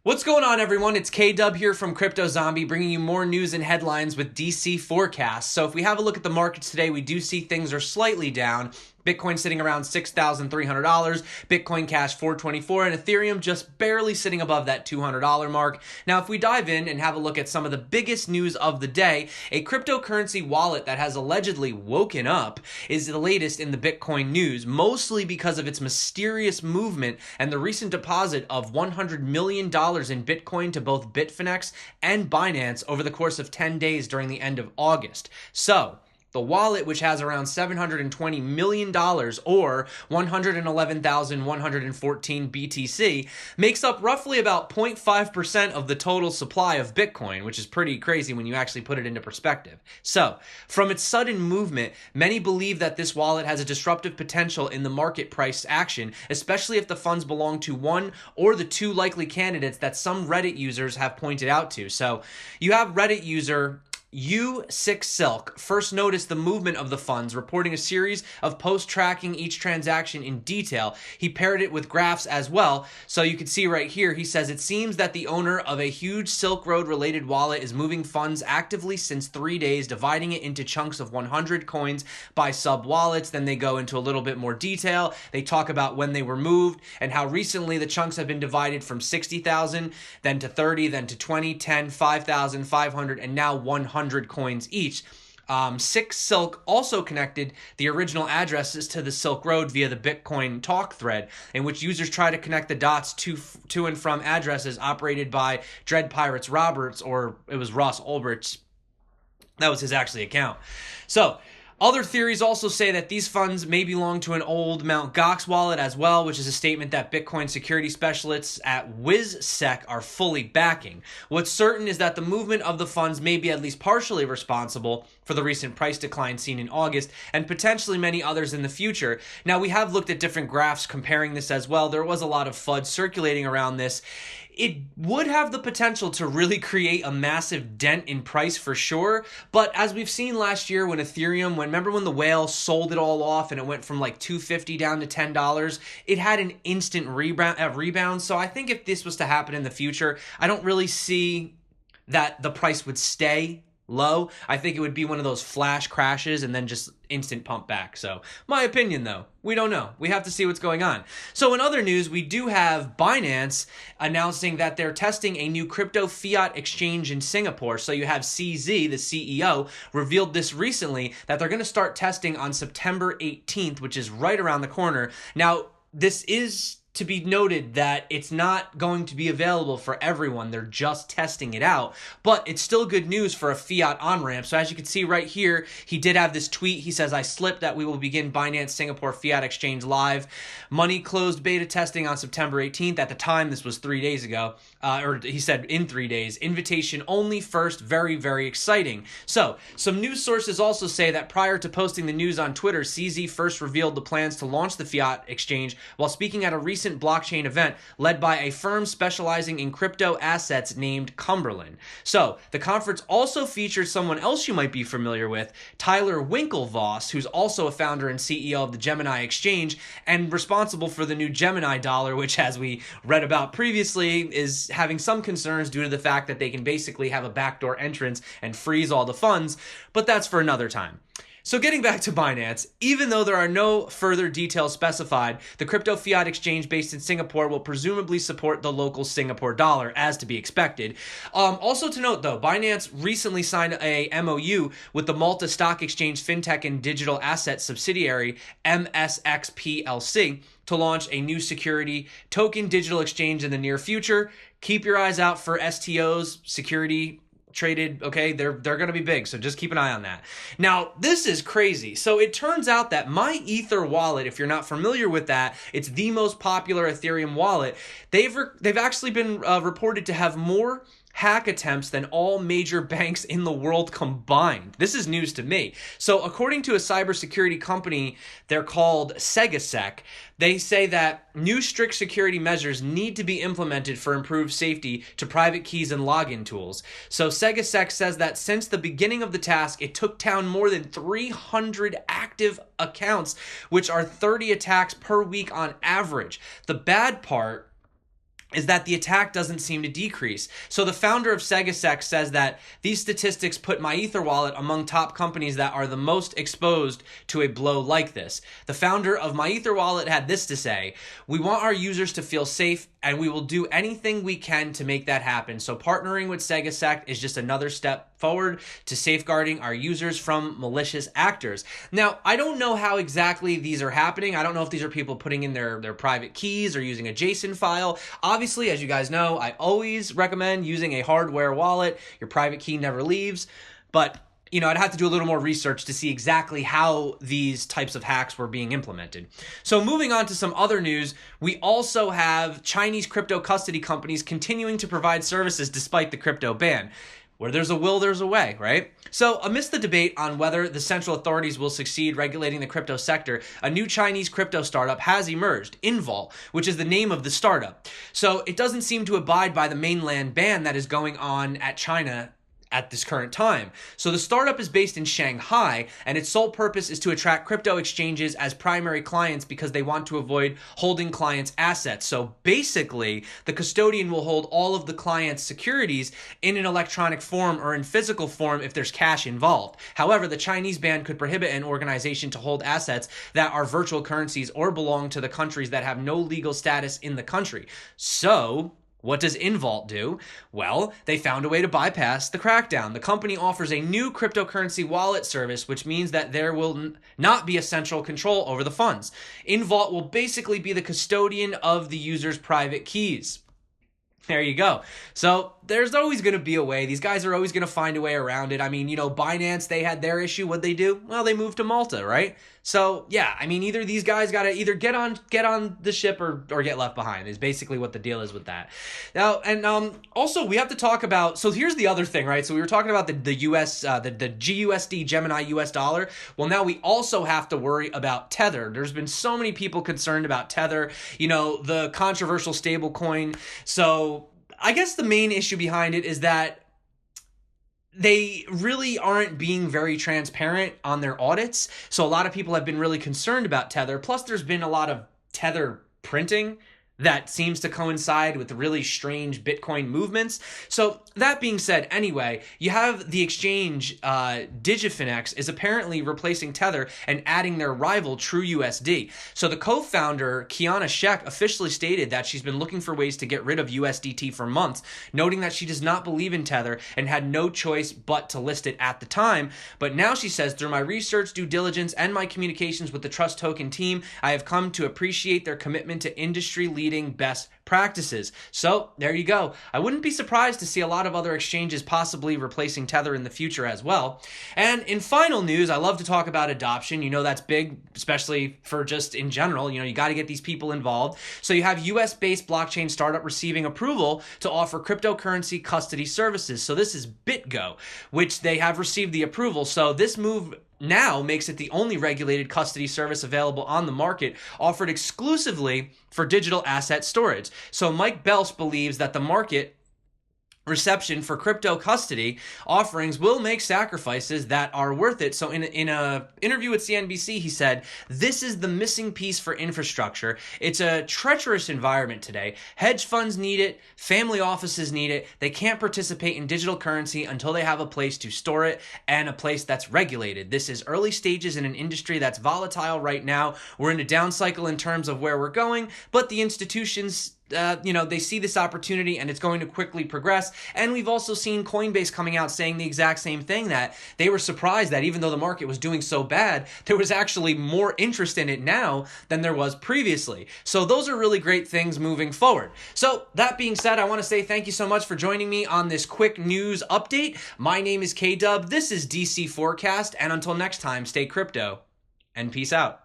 What's going on, everyone? It's K-Dub here from Crypto Zombie, bringing you more news and headlines with DC forecasts. So if we have a look at the markets today, we do see things are slightly down. Bitcoin sitting around $6,300, Bitcoin Cash $424, and Ethereum just barely sitting above that $200 mark. Now, if we dive in and have a look at some of the biggest news of the day, a cryptocurrency wallet that has allegedly woken up is the latest in the Bitcoin news, mostly because of its mysterious movement and the recent deposit of $100 million in Bitcoin to both Bitfinex and Binance over the course of 10 days during the end of August. So, the wallet, which has around $720 million or 111,114 BTC, makes up roughly about 0.5% of the total supply of Bitcoin, which is pretty crazy when you actually put it into perspective. So, from its sudden movement, many believe that this wallet has a disruptive potential in the market price action, especially if the funds belong to one or the two likely candidates that some Reddit users have pointed out to. So, you have Reddit user U6Silk first noticed the movement of the funds, reporting a series of posts tracking each transaction in detail. He paired it with graphs as well. So you can see right here, he says, it seems that the owner of a huge Silk Road related wallet is moving funds actively since 3 days, dividing it into chunks of 100 coins by sub wallets. Then they go into a little bit more detail. They talk about when they were moved and how recently the chunks have been divided from 60,000, then to 30, then to 20, 10, 5,000, 500, and now 100 coins each. Six Silk also connected the original addresses to the Silk Road via the Bitcoin talk thread, in which users try to connect the dots to and from addresses operated by Dread Pirates Roberts, or it was Ross Ulbricht. That was his actually account. So, other theories also say that these funds may belong to an old Mt. Gox wallet as well, which is a statement that Bitcoin security specialists at WizSec are fully backing. What's certain is that the movement of the funds may be at least partially responsible for the recent price decline seen in August, and potentially many others in the future. Now, we have looked at different graphs comparing this as well. There was a lot of FUD circulating around this. It would have the potential to really create a massive dent in price for sure, but as we've seen last year when Ethereum, remember when the whale sold it all off and it went from like $250 down to $10, it had an instant rebound. So I think if this was to happen in the future, I don't really see that the price would stay low. I think it would be one of those flash crashes and then just instant pump back. So my opinion though, we don't know. We have to see what's going on. So in other news, we do have Binance announcing that they're testing a new crypto fiat exchange in Singapore. So you have CZ, the CEO, revealed this recently that they're going to start testing on September 18th, which is right around the corner. Now, this is to be noted that it's not going to be available for everyone. They're just testing it out, but it's still good news for a fiat on-ramp. So as you can see right here, he did have this tweet. He says, I slipped that we will begin Binance Singapore Fiat Exchange live. Money closed beta testing on September 18th. At the time, this was 3 days ago, or he said in 3 days. Invitation only first. Very, very exciting. So some news sources also say that prior to posting the news on Twitter, CZ first revealed the plans to launch the fiat exchange while speaking at a recent blockchain event led by a firm specializing in crypto assets named Cumberland. So the conference also featured someone else you might be familiar with, Tyler Winklevoss, who's also a founder and CEO of the Gemini Exchange and responsible for the new Gemini dollar, which, as we read about previously, is having some concerns due to the fact that they can basically have a backdoor entrance and freeze all the funds, but that's for another time. So getting back to Binance, even though there are no further details specified, the crypto fiat exchange based in Singapore will presumably support the local Singapore dollar, as to be expected. Also to note, though, Binance recently signed a MOU with the Malta Stock Exchange fintech and digital asset subsidiary, MSX PLC, to launch a new security token digital exchange in the near future. Keep your eyes out for STOs, security traded, okay? They're going to be big, so just keep an eye on that. Now, this is crazy. So it turns out that MyEtherWallet, if you're not familiar with that, it's the most popular Ethereum wallet. They've actually been reported to have more hack attempts than all major banks in the world combined. This is news to me. So according to a cybersecurity company, they're called Segasec, they say that new strict security measures need to be implemented for improved safety to private keys and login tools. So Segasec says that since the beginning of the task, it took down more than 300 active accounts, which are 30 attacks per week on average. The bad part is that the attack doesn't seem to decrease. So the founder of SegaSec says that these statistics put MyEtherWallet among top companies that are the most exposed to a blow like this. The founder of MyEtherWallet had this to say: "We want our users to feel safe, and we will do anything we can to make that happen. So partnering with SegaSec is just another step forward to safeguarding our users from malicious actors." Now, I don't know how exactly these are happening. I don't know if these are people putting in their private keys or using a JSON file. Obviously, as you guys know, I always recommend using a hardware wallet. Your private key never leaves. But, you know, I'd have to do a little more research to see exactly how these types of hacks were being implemented. So moving on to some other news, we also have Chinese crypto custody companies continuing to provide services despite the crypto ban. Where there's a will, there's a way, right? So amidst the debate on whether the central authorities will succeed regulating the crypto sector, a new Chinese crypto startup has emerged, Invault, which is the name of the startup. So it doesn't seem to abide by the mainland ban that is going on at China at this current time. So the startup is based in Shanghai, and its sole purpose is to attract crypto exchanges as primary clients because they want to avoid holding clients' assets. So basically, the custodian will hold all of the client's securities in an electronic form or in physical form if there's cash involved. However, the Chinese ban could prohibit an organization to hold assets that are virtual currencies or belong to the countries that have no legal status in the country. So what does Invault do? Well, they found a way to bypass the crackdown. The company offers a new cryptocurrency wallet service, which means that there will not be a central control over the funds. Invault will basically be the custodian of the user's private keys. There you go. So there's always going to be a way. These guys are always going to find a way around it. I mean, you know, Binance, they had their issue. What'd they do? Well, they moved to Malta, right? So yeah, I mean, either these guys got to either get on the ship or get left behind is basically what the deal is with that. Now, and also we have to talk about, so here's the other thing, right? So we were talking about the US, the GUSD Gemini US dollar. Well, now we also have to worry about Tether. There's been so many people concerned about Tether, you know, the controversial stable coin. So I guess the main issue behind it is that they really aren't being very transparent on their audits. So a lot of people have been really concerned about Tether. Plus, there's been a lot of Tether printing that seems to coincide with really strange Bitcoin movements. So that being said, anyway, you have the exchange Digifinex is apparently replacing Tether and adding their rival TrueUSD. So the co-founder, Kiana Sheck, officially stated that she's been looking for ways to get rid of USDT for months, noting that she does not believe in Tether and had no choice but to list it at the time. But now she says, through my research, due diligence, and my communications with the Trust Token team, I have come to appreciate their commitment to industry-leading best practices. So there you go. I wouldn't be surprised to see a lot of other exchanges possibly replacing Tether in the future as well. And in final news, I love to talk about adoption. You know, that's big, especially for just in general. You know, you got to get these people involved. So you have US-based blockchain startup receiving approval to offer cryptocurrency custody services. So this is BitGo, which they have received the approval. So this move now makes it the only regulated custody service available on the market, offered exclusively for digital asset storage. So Mike Belsch believes that the market reception for crypto custody offerings will make sacrifices that are worth it. So in a interview with CNBC, he said, "This is the missing piece for infrastructure. It's a treacherous environment today. Hedge funds need it. Family offices need it. They can't participate in digital currency until they have a place to store it and a place that's regulated. This is early stages in an industry that's volatile right now. We're in a down cycle in terms of where we're going, but the institutions they see this opportunity and it's going to quickly progress." And we've also seen Coinbase coming out saying the exact same thing, that they were surprised that even though the market was doing so bad, there was actually more interest in it now than there was previously. So those are really great things moving forward. So that being said, I want to say thank you so much for joining me on this quick news update. My name is K-Dub. This is DC Forecast. And until next time, stay crypto and peace out.